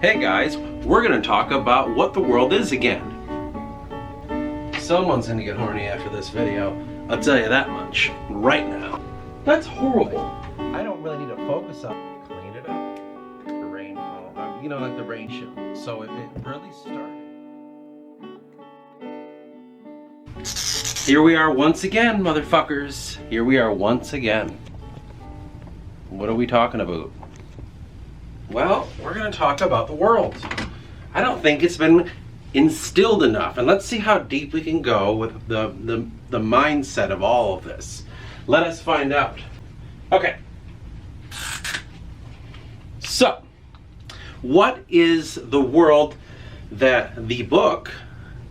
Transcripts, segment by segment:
Hey guys, we're going to talk about what the world is again. Someone's going to get horny after this video. I'll tell you that much right now. That's horrible. I don't really need to focus on clean it up. The rain, like the rain show. So it really started. Here we are once again, motherfuckers. Here we are once again. What are we talking about? Well, we're going to talk about the world. I don't think it's been instilled enough. And let's see how deep we can go with the mindset of all of this. Let us find out. Okay. So, what is the world that the book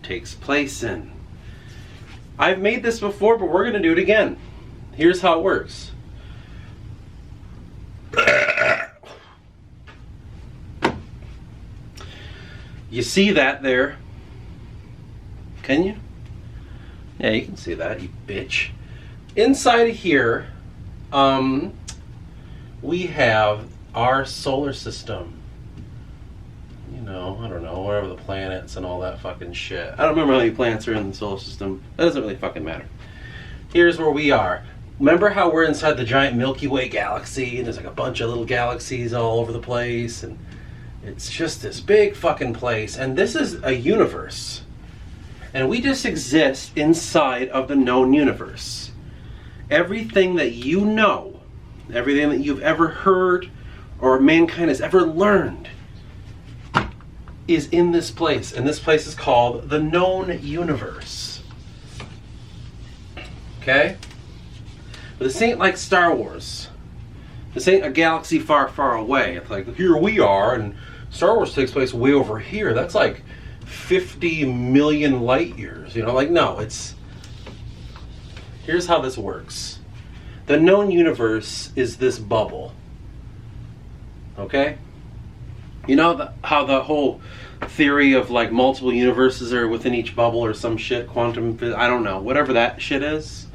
takes place in? I've made this before, but we're going to do it again. Here's how it works. You see that there? Can you? Yeah, you can see that, you bitch. Inside of here, we have our solar system. I don't know, whatever the planets and all that fucking shit. I don't remember how many planets are in the solar system. That doesn't really fucking matter. Here's where we are. Remember how we're inside the giant Milky Way galaxy, and there's like a bunch of little galaxies all over the place, and it's just this big fucking place, and this is a universe. And we just exist inside of the known universe. Everything that you know, everything that you've ever heard or mankind has ever learned is in this place. And this place is called the known universe. Okay? But this ain't like Star Wars. This ain't a galaxy far, far away. It's like, here we are, and Star Wars takes place way over here. That's like 50 million light years. No, it's... Here's how this works. The known universe is this bubble. Okay? You know how the whole theory of like multiple universes are within each bubble or some shit, quantum, I don't know, whatever that shit is?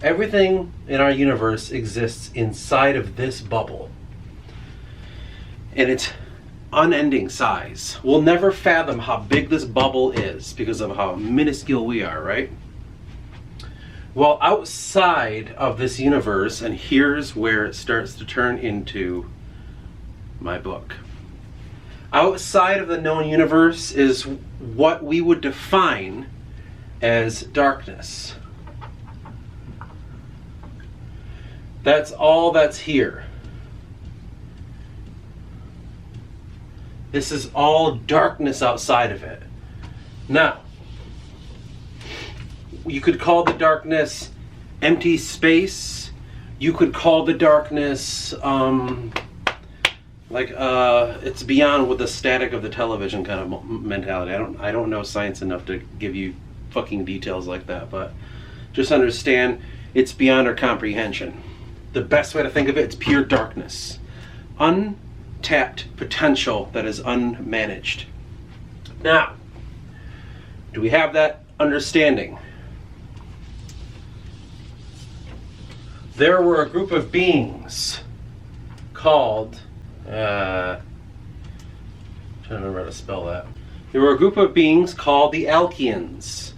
Everything in our universe exists inside of this bubble. And it's unending size. We'll never fathom how big this bubble is because of how minuscule we are, right? Well, outside of this universe, and here's where it starts to turn into my book. Outside of the known universe is what we would define as darkness. That's all that's here. This is all darkness outside of it. Now, you could call the darkness empty space. You could call the darkness it's beyond with the static of the television kind of mentality. I don't know science enough to give you fucking details like that, but just understand it's beyond our comprehension. The best way to think of it, it's pure darkness. Untapped potential that is unmanaged. Now, do we have that understanding? There were a group of beings called, trying to remember how to spell that. There were a group of beings called the Alkeans.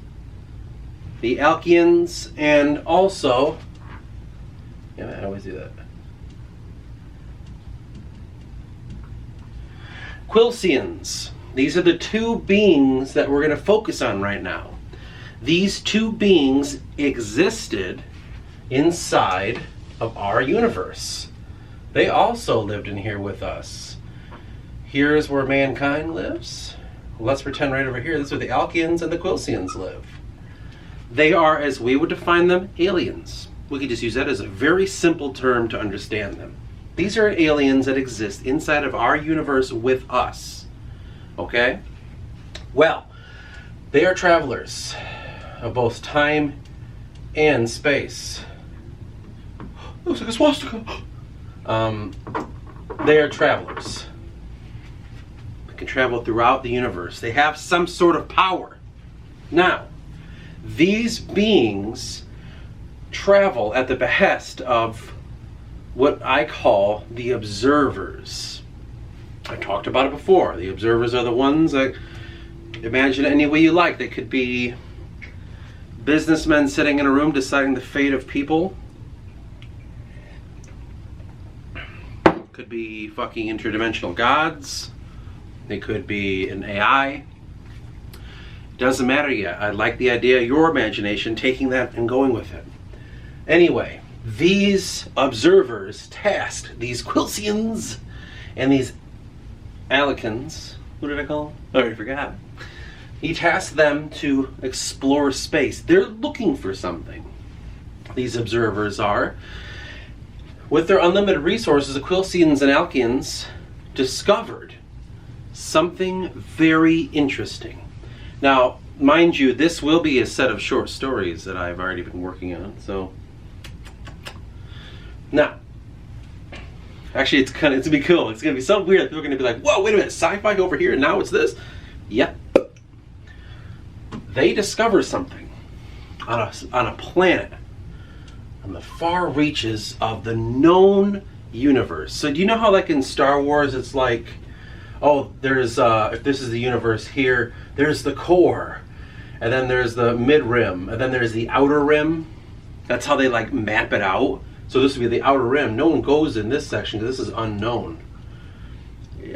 The Alkeans, and also, I always do that. Quilcians. These are the two beings that we're going to focus on right now. These two beings existed inside of our universe. They also lived in here with us. Here's where mankind lives. Let's pretend right over here, this is where the Alkeans and the Quilcians live. They are, as we would define them, aliens. We could just use that as a very simple term to understand them. These are aliens that exist inside of our universe with us. Okay? Well, they are travelers of both time and space. Looks like a swastika. They are travelers. They can travel throughout the universe. They have some sort of power. Now, these beings travel at the behest of what I call the observers. I talked about it before. The observers are the ones that imagine it any way you like. They could be businessmen sitting in a room deciding the fate of people. Could be fucking interdimensional gods. They could be an AI. Doesn't matter yet. I like the idea of your imagination taking that and going with it. Anyway, these observers tasked these Quilcians and these Alicans. What did I call them? I already forgot. He tasked them to explore space. They're looking for something. These observers are. With their unlimited resources, the Quilcians and Alkians discovered something very interesting. Now, mind you, this will be a set of short stories that I've already been working on. So, now, actually, it's gonna be cool. It's gonna be so weird that people are gonna be like, "Whoa, wait a minute, sci-fi over here, and now it's this." Yep. They discover something on a planet on the far reaches of the known universe. So do you know how, like in Star Wars, it's like, oh, there's if this is the universe here, there's the core, and then there's the mid rim, and then there's the outer rim. That's how they like map it out. So this would be the outer rim. No one goes in this section because this is unknown.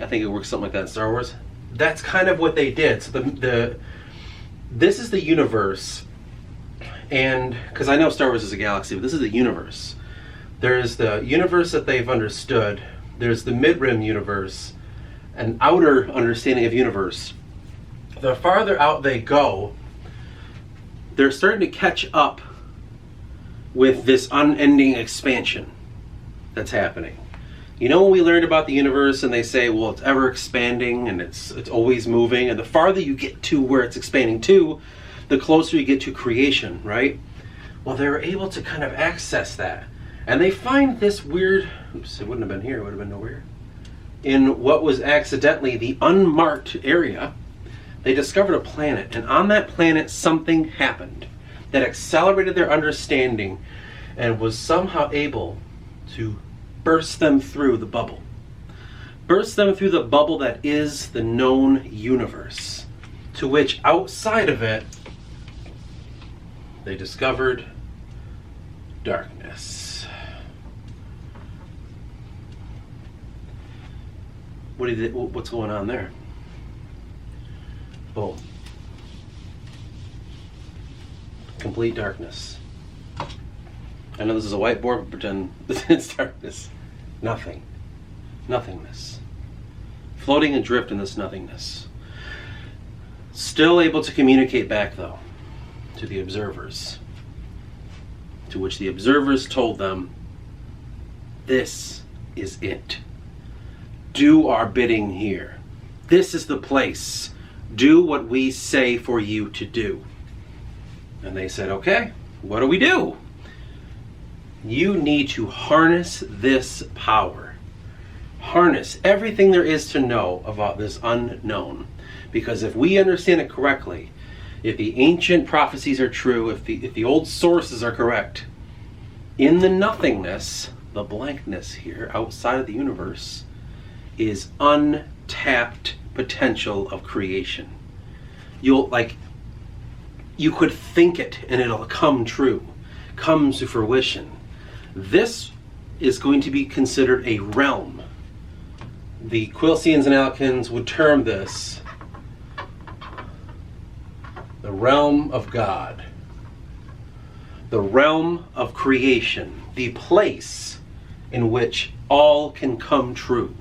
I think it works something like that in Star Wars. That's kind of what they did. So this is the universe. And because I know Star Wars is a galaxy, but this is the universe. There's the universe that they've understood. There's the mid-rim universe, an outer understanding of universe. The farther out they go, they're starting to catch up with this unending expansion that's happening. You know, when we learned about the universe and they say, well, it's ever expanding and it's always moving, and the farther you get to where it's expanding to, the closer you get to creation, right? Well, they were able to kind of access that. And they find this weird, oops, it wouldn't have been here, it would have been nowhere. In what was accidentally the unmarked area, they discovered a planet. And on that planet, something happened that accelerated their understanding and was somehow able to burst them through the bubble. Burst them through the bubble that is the known universe, to which outside of it, they discovered darkness. What's going on there? Boom. Complete darkness. I know this is a whiteboard, but pretend it's darkness. Nothing. Nothingness. Floating adrift in this nothingness. Still able to communicate back, though, to the observers. To which the observers told them, this is it. Do our bidding here. This is the place. Do what we say for you to do. And they said, okay, what do we do? You need to harness this power. Harness everything there is to know about this unknown. Because if we understand it correctly, if the ancient prophecies are true, if the old sources are correct, in the nothingness, the blankness here outside of the universe, is untapped potential of creation. You could think it and it'll come true, come to fruition. This is going to be considered a realm. The Quilcians and Alicans would term this the realm of God, the realm of creation, the place in which all can come true.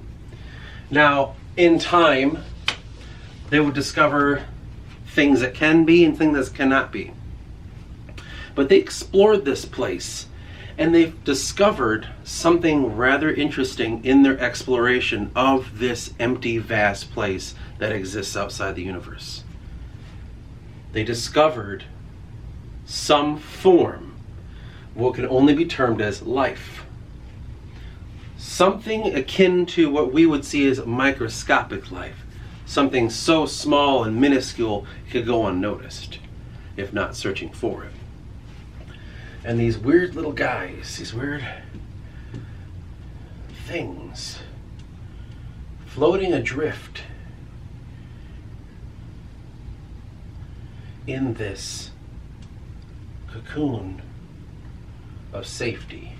Now, in time, they would discover things that can be and things that cannot be. But they explored this place, and they've discovered something rather interesting in their exploration of this empty, vast place that exists outside the universe. They discovered some form, what can only be termed as life. Something akin to what we would see as microscopic life. Something so small and minuscule it could go unnoticed, if not searching for it. And these weird little guys, these weird things, floating adrift in this cocoon of safety.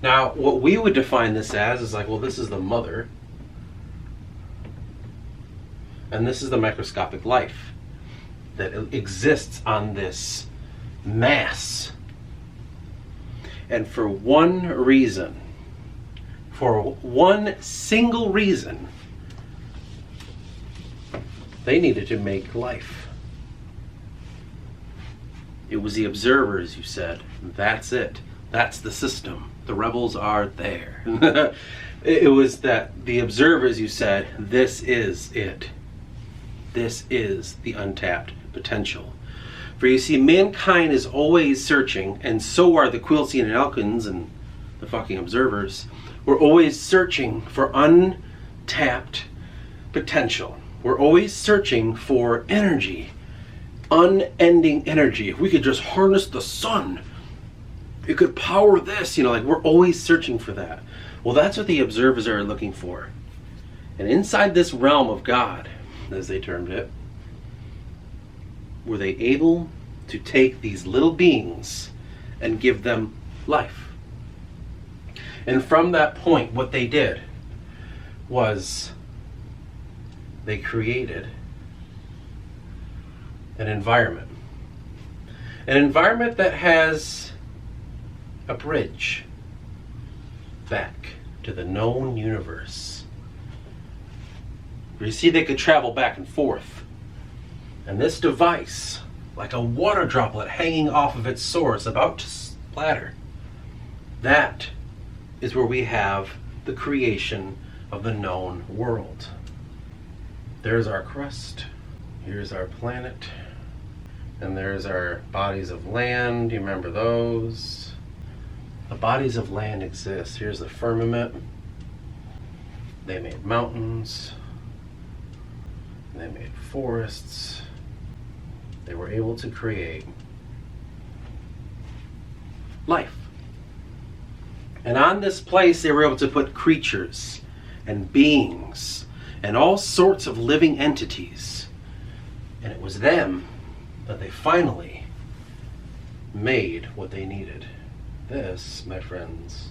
Now, what we would define this as is like, well, this is the mother, and this is the microscopic life that exists on this mass. And for one reason, for one single reason, they needed to make life. It was the observers, you said. That's it. That's the system. The rebels are there. It was that the observers, you said, this is it. This is the untapped potential. For you see, mankind is always searching, and so are the Quilcian and Elkins and the fucking observers. We're always searching for untapped potential. We're always searching for energy, unending energy. If we could just harness the sun, it could power this, like we're always searching for that. Well, that's what the observers are looking for. And inside this realm of God, as they termed it, were they able to take these little beings and give them life. And from that point, what they did was they created an environment. An environment that has a bridge back to the known universe. You see, they could travel back and forth. And this device, like a water droplet hanging off of its source, about to splatter, that is where we have the creation of the known world. There's our crust. Here's our planet. And there's our bodies of land. You remember those? The bodies of land exist. Here's the firmament. They made mountains. They made forests. They were able to create life. And on this place, they were able to put creatures and beings and all sorts of living entities. And it was them that they finally made what they needed. This, my friends,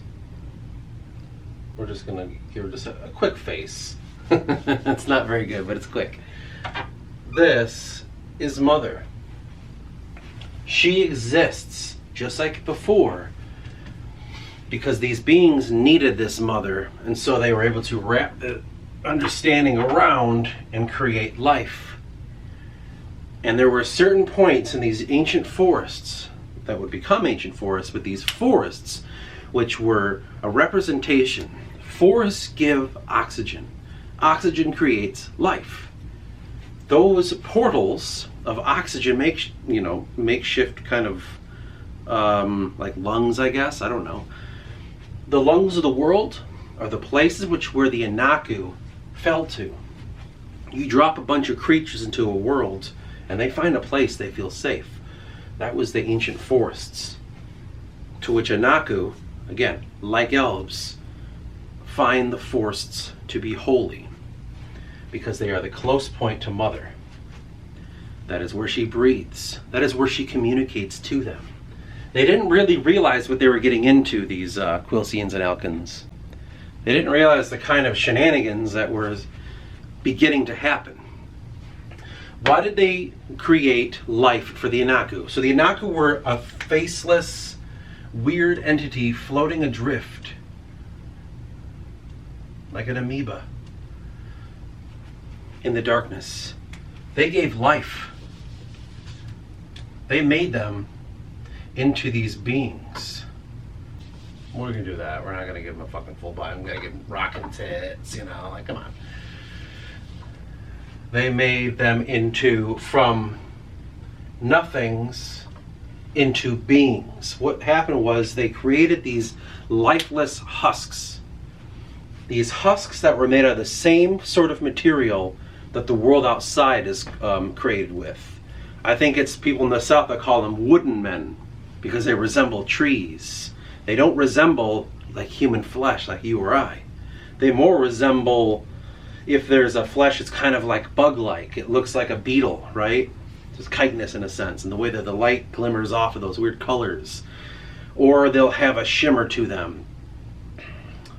we're just going to give just a quick face. It's not very good, but it's quick. This is Mother. She exists just like before because these beings needed this Mother, and so they were able to wrap the understanding around and create life. And there were certain points in these ancient forests that would become ancient forests, but these forests, which were a representation. Forests give oxygen. Oxygen creates life. Those portals of oxygen makeshift kind of like lungs, I guess. I don't know. The lungs of the world are the places where the Anaku fell to. You drop a bunch of creatures into a world, and they find a place they feel safe. That was the ancient forests, to which Anaku, again, like elves, find the forests to be holy, because they are the close point to Mother. That is where she breathes. That is where she communicates to them. They didn't really realize what they were getting into, these Quilcians and Elkins. They didn't realize the kind of shenanigans that were beginning to happen. Why did they create life for the Anaku? So the Anaku were a faceless, weird entity floating adrift, like an amoeba, in the darkness. They gave life. They made them into these beings. We're gonna do that. We're not gonna give them a fucking full body. I'm gonna give them rockin' tits, like, come on. They made them from nothings into beings. What happened was they created these lifeless husks. These husks that were made out of the same sort of material that the world outside is created with. I think it's people in the South that call them wooden men because they resemble trees. They don't resemble like human flesh, like you or I. They more resemble, if there's a flesh, it's kind of like bug-like. It looks like a beetle, right? Just chitinous in a sense, and the way that the light glimmers off of those weird colors. Or they'll have a shimmer to them.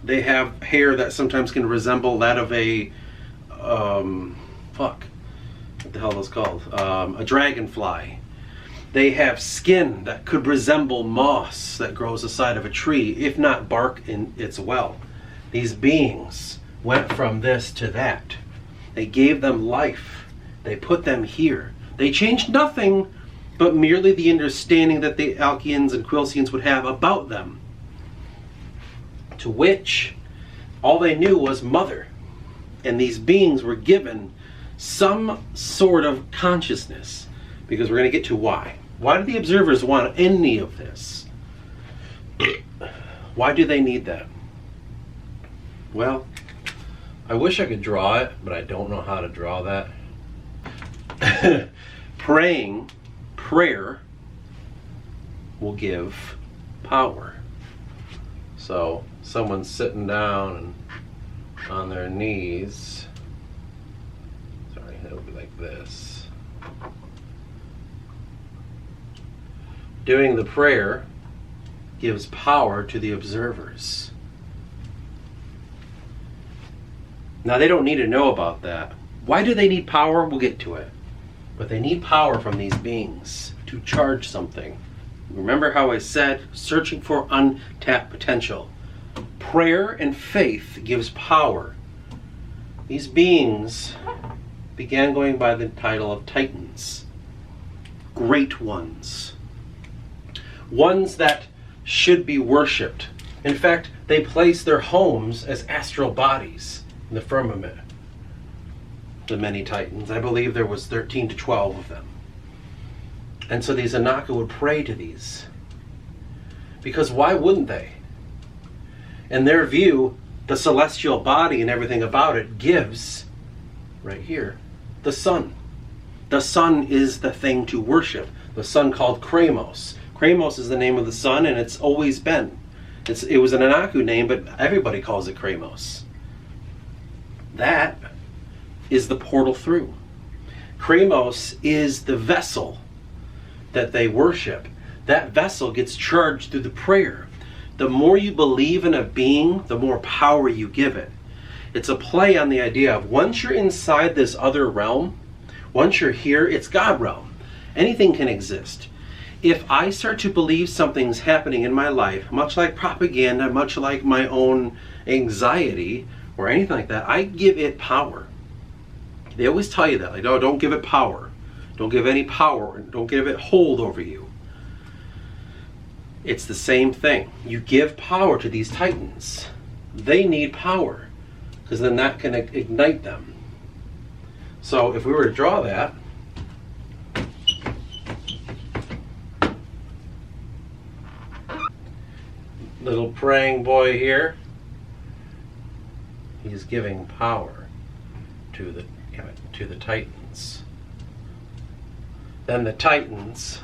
They have hair that sometimes can resemble that of a, what the hell is called? A dragonfly. They have skin that could resemble moss that grows aside of a tree, if not bark in its well. These beings went from this to that. They gave them life. They put them here. They changed nothing but merely the understanding that the Alkeans and Quilcians would have about them, to which all they knew was mother. And these beings were given some sort of consciousness, because we're going to get to why. Why do the observers want any of this? Why do they need that? Well, I wish I could draw it, but I don't know how to draw that. Prayer will give power. So someone's sitting down and on their knees. Sorry, it'll be like this. Doing the prayer gives power to the observers. Now, they don't need to know about that. Why do they need power? We'll get to it. But they need power from these beings to charge something. Remember how I said, searching for untapped potential. Prayer and faith gives power. These beings began going by the title of Titans. Great ones. Ones that should be worshipped. In fact, they place their homes as astral bodies in the firmament. The many Titans. I believe there was 13 to 12 of them. And so these Anaka would pray to these. Because why wouldn't they? In their view, the celestial body and everything about it gives, right here, the sun. The sun is the thing to worship. The sun called Kramos. Kramos is the name of the sun, and it's always been. It was an Anaku name, but everybody calls it Kramos. That is the portal through. Kramos is the vessel that they worship. That vessel gets charged through the prayer. The more you believe in a being, the more power you give it. It's a play on the idea of once you're inside this other realm, once you're here, it's God realm. Anything can exist. If I start to believe something's happening in my life, much like propaganda, much like my own anxiety or anything like that, I give it power. They always tell you that, like, oh, don't give it power. Don't give any power. Don't give it hold over you. It's the same thing. You give power to these Titans. They need power, because then that can ignite them. So if we were to draw that, little praying boy here, he's giving power to the Titans. Then the Titans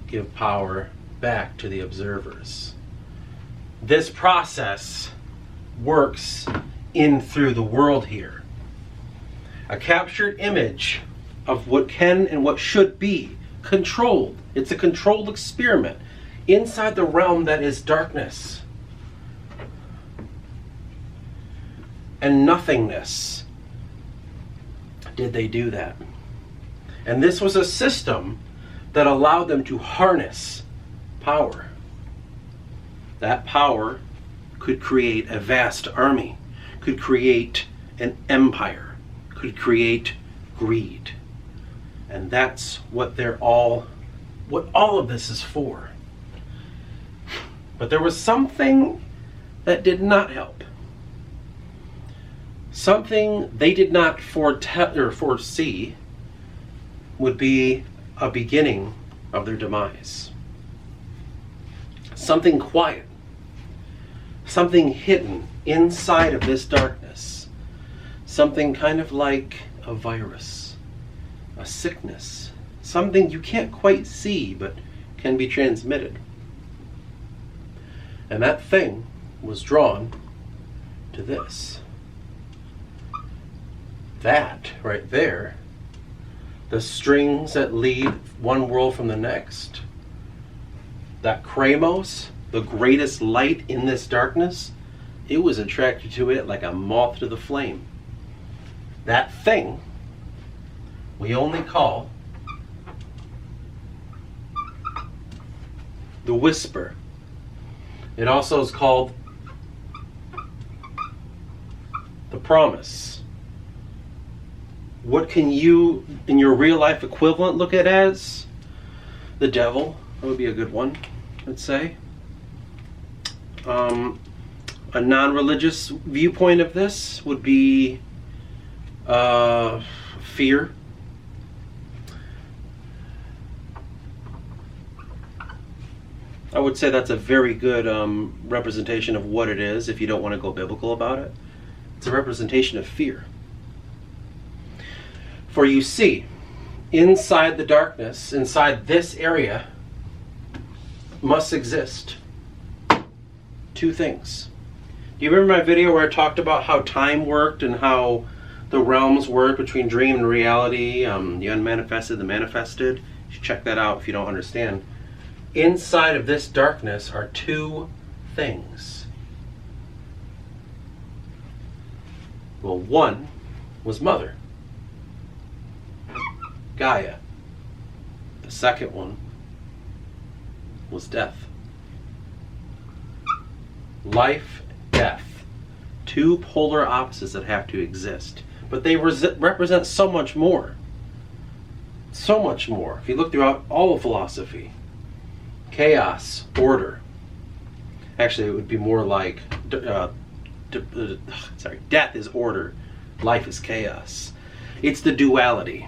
give power back to the observers. This process works in through the world here. A captured image of what can and what should be controlled. It's a controlled experiment inside the realm that is darkness and nothingness. Did they do that? And this was a system that allowed them to harness power. That power could create a vast army, could create an empire, could create greed. And that's what all of this is for. But there was something that did not help. Something they did not foresee would be a beginning of their demise. Something quiet. Something hidden inside of this darkness. Something kind of like a virus, a sickness. Something you can't quite see but can be transmitted. And that thing was drawn to this. That right there, the strings that lead one world from the next, that Kramos, the greatest light in this darkness, it was attracted to it like a moth to the flame. That thing we only call the Whisper. It also is called the Promise. What can you, in your real life equivalent, look at as? The devil. That would be a good one, I'd say. A non-religious viewpoint of this would be fear. I would say that's a very good representation of what it is if you don't want to go biblical about it. It's a representation of fear. For you see, inside the darkness, inside this area, must exist two things. Do you remember my video where I talked about how time worked and how the realms work between dream and reality, the unmanifested, the manifested? You should check that out if you don't understand. Inside of this darkness are two things. Well, one was Mother, Gaia. The second one was death. Life, death. Two polar opposites that have to exist. But they represent so much more. So much more. If you look throughout all of philosophy. Chaos, order. Actually, it would be more like death is order, life is chaos. It's the duality.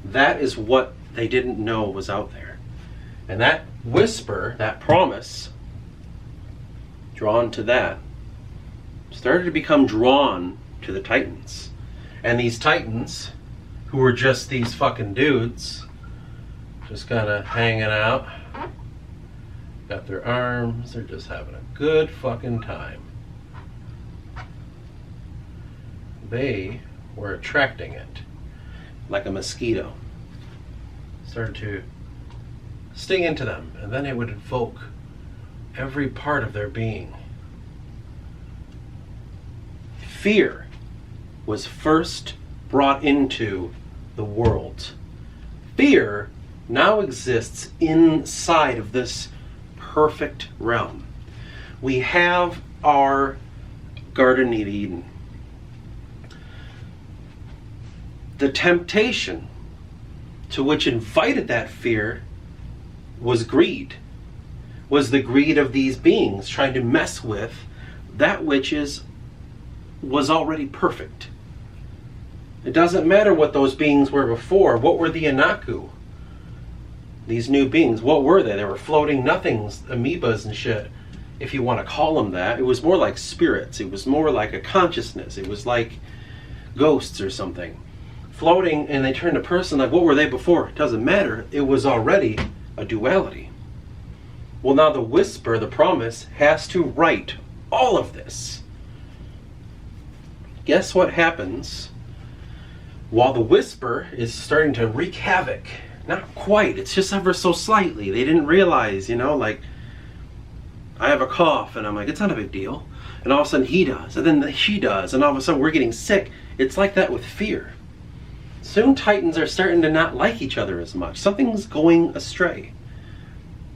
That is what they didn't know was out there. And that whisper, that promise, drawn to that, started to become drawn to the Titans. And these Titans, who were just these fucking dudes, just kind of hanging out, got their arms, they're just having a good fucking time. They were attracting it like a mosquito. Started to sting into them, and then it would invoke every part of their being. Fear was first brought into the world. Fear now exists inside of this perfect realm. We have our Garden of Eden. The temptation to which invited that fear was greed. Was the greed of these beings trying to mess with that which was already perfect. It doesn't matter what those beings were before. What were the Anaku? These new beings, what were they? They were floating nothings, amoebas and shit, if you want to call them that. It was more like spirits. It was more like a consciousness. It was like ghosts or something. Floating, and they turned a person, like what were they before? It doesn't matter. It was already a duality. Well, now the whisper, the promise, has to right all of this. Guess what happens while the whisper is starting to wreak havoc? Not quite, it's just ever so slightly. They didn't realize, like I have a cough and I'm like, it's not a big deal. And all of a sudden he does, and then she does, and all of a sudden we're getting sick. It's like that with fear. Soon Titans are starting to not like each other as much. Something's going astray.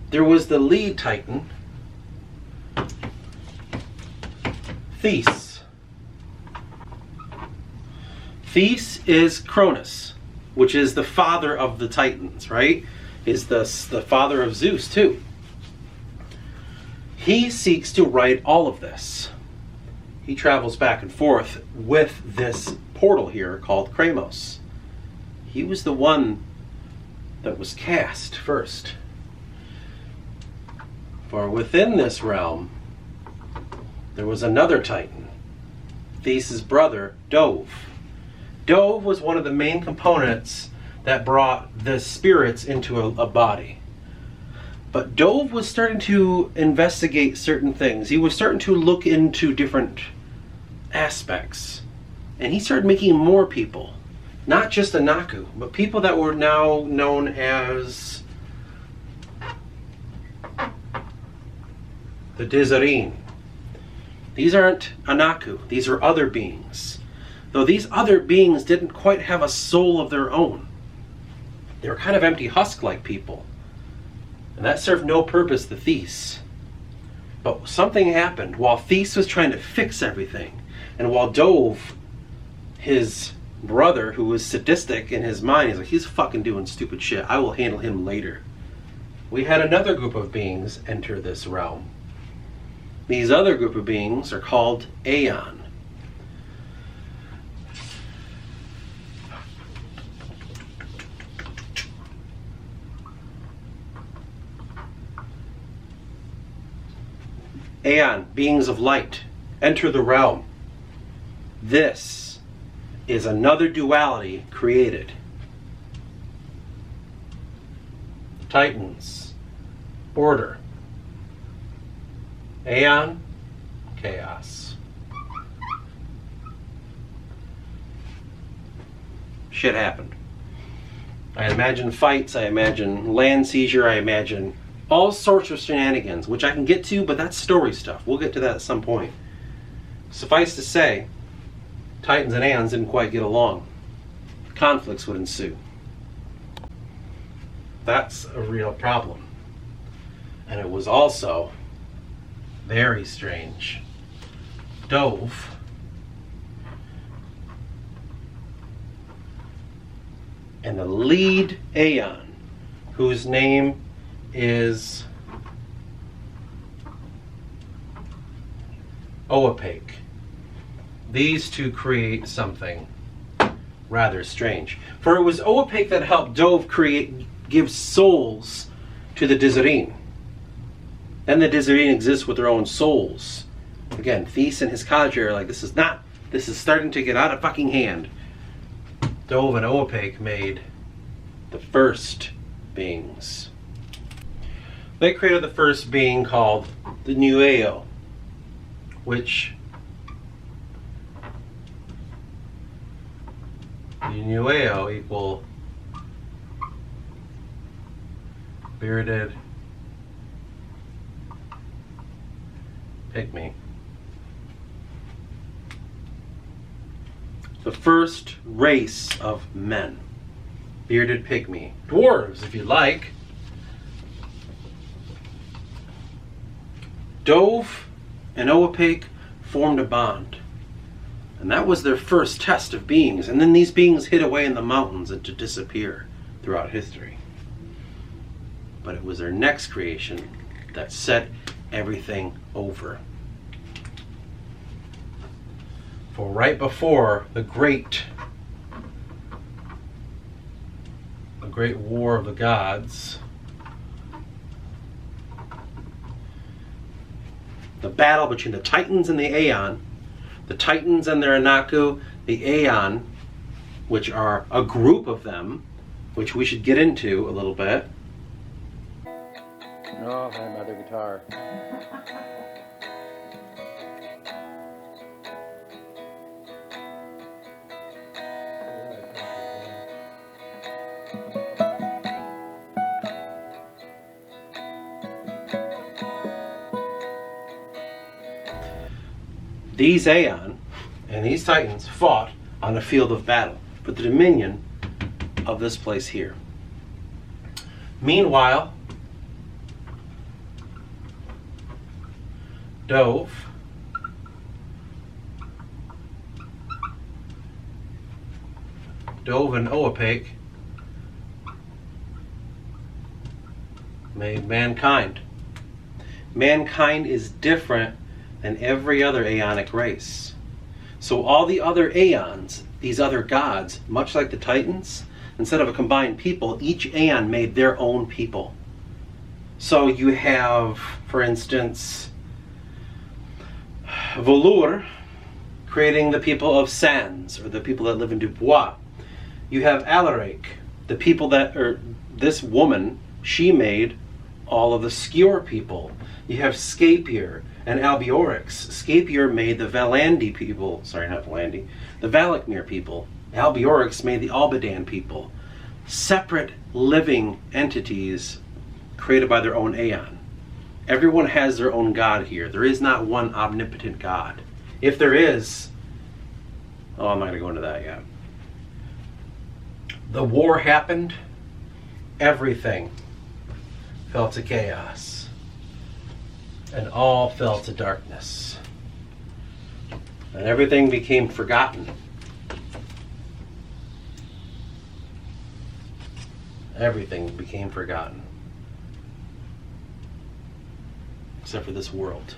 There was the lead Titan, Thes. Thes is Cronus, which is the father of the Titans, right? Is the father of Zeus too. He seeks to right all of this. He travels back and forth with this portal here called Kramos. He was the one that was cast first. For within this realm, there was another Titan, Theseus' brother, Dove. Dove was one of the main components that brought the spirits into a body. But Dove was starting to investigate certain things. He was starting to look into different aspects. And he started making more people. Not just Anaku, but people that were now known as the Dizarine. These aren't Anaku. These are other beings. Though these other beings didn't quite have a soul of their own. They were kind of empty husk-like people. And that served no purpose to Theis. But something happened while Theis was trying to fix everything. And while Dove, his brother, who was sadistic in his mind, he's like, he's fucking doing stupid shit. I will handle him later. We had another group of beings enter this realm. These other group of beings are called Aeon. Aeon, beings of light, enter the realm. This is another duality created. Titans, order. Aeon, chaos. Shit happened. I imagine fights, I imagine land seizure, I imagine all sorts of shenanigans, which I can get to, but that's story stuff. We'll get to that at some point. Suffice to say, Titans and Aeons didn't quite get along. Conflicts would ensue. That's a real problem. And it was also very strange. Dove and the lead Aeon, whose name is Oapake. These two create something rather strange. For it was Oapake that helped Dove give souls to the Dizarine. Then the Dizarine exists with their own souls. Again, Theis and his cadre are like, this is starting to get out of fucking hand. Dove and Oapake made the first beings. They created the first being called the Nueo, which the Nueo equal bearded pygmy. The first race of men. Bearded pygmy. Dwarves, if you like. Dove and Oapake formed a bond. And that was their first test of beings. And then these beings hid away in the mountains and to disappear throughout history. But it was their next creation that set everything over. For right before the great war of the gods, the battle between the Titans and the Aeon, the Titans and their Anaku, the Aeon, which are a group of them, which we should get into a little bit. Oh, another guitar. These Aeon and these Titans fought on a field of battle for the dominion of this place here. Meanwhile, Dove and Oapake made mankind. Mankind is different than every other Aeonic race. So all the other Aeons, these other gods, much like the Titans, instead of a combined people, each Aeon made their own people. So you have, for instance, Volur creating the people of Sans, or the people that live in Dubois. You have Alaric The people that, or this woman, she made all of the Skior people. You have Scapier and Albiorix. Scapier made the Valandi people, sorry, not Valandi, the Valakmir people. Albiorix made the Albadan people. Separate living entities created by their own Aeon. Everyone has their own God here. There is not one omnipotent God. If there is, oh, I'm not going to go into that yet. The war happened, everything fell to chaos, and all fell to darkness, and everything became forgotten. Everything became forgotten, except for this world.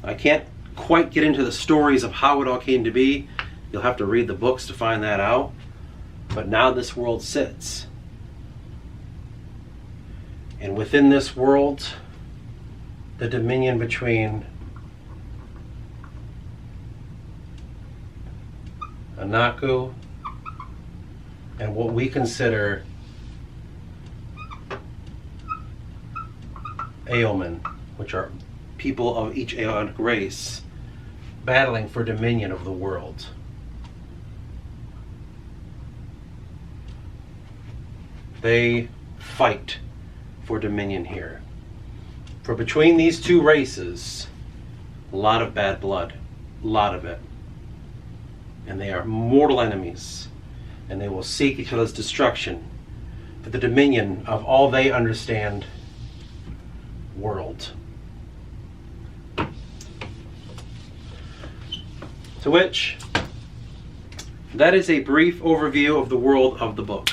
I can't quite get into the stories of how it all came to be. You'll have to read the books to find that out. But now this world sits. And within this world, the dominion between Anaku and what we consider Aomen, which are people of each Aeonic race, battling for dominion of the world. They fight for dominion here. For between these two races, a lot of bad blood, a lot of it. And they are mortal enemies, and they will seek each other's destruction for the dominion of all they understand world. To which, that is a brief overview of the world of the book.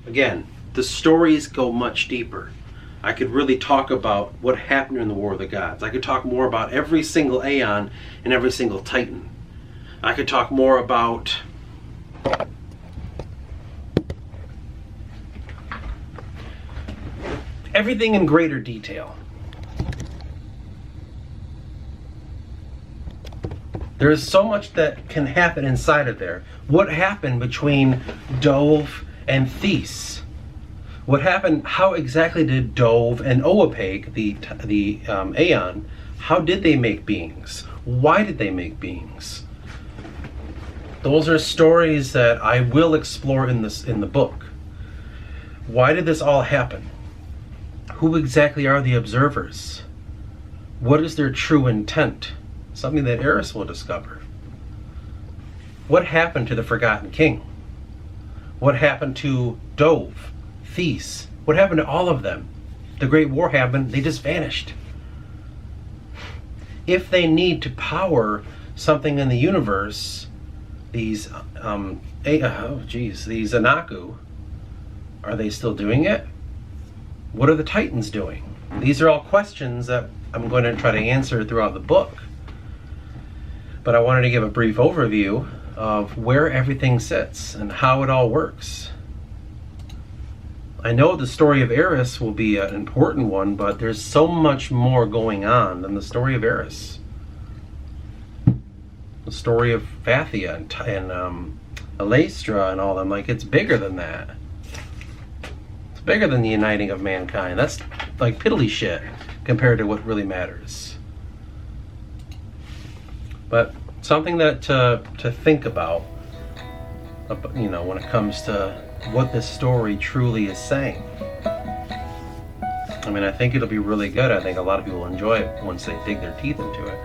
Again, the stories go much deeper. I could really talk about what happened in the War of the Gods. I could talk more about every single Aeon and every single Titan. I could talk more about everything in greater detail. There is so much that can happen inside of there. What happened between Dove and Thys? What happened? How exactly did Dove and Oapeg, the Aeon, how did they make beings? Why did they make beings? Those are stories that I will explore in the book. Why did this all happen? Who exactly are the observers? What is their true intent? Something that Eris will discover. What happened to the Forgotten King? What happened to Dove, Thys? What happened to all of them? The Great War happened, they just vanished. If they need to power something in the universe, these these Anaku, are they still doing it? What are the Titans doing? These are all questions that I'm going to try to answer throughout the book. But I wanted to give a brief overview of where everything sits and how it all works. I know the story of Eris will be an important one, but there's so much more going on than the story of Eris. The story of Fathia and Elastra and all them, like, it's bigger than that. It's bigger than the uniting of mankind. That's like piddly shit compared to what really matters. But something that to think about, you know, when it comes to what this story truly is saying. I mean, I think it'll be really good. I think a lot of people will enjoy it once they dig their teeth into it.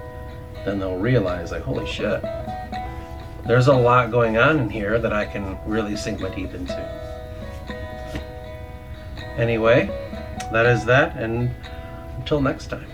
Then they'll realize, like, holy shit, there's a lot going on in here that I can really sink my teeth into. Anyway, that is that, and until next time.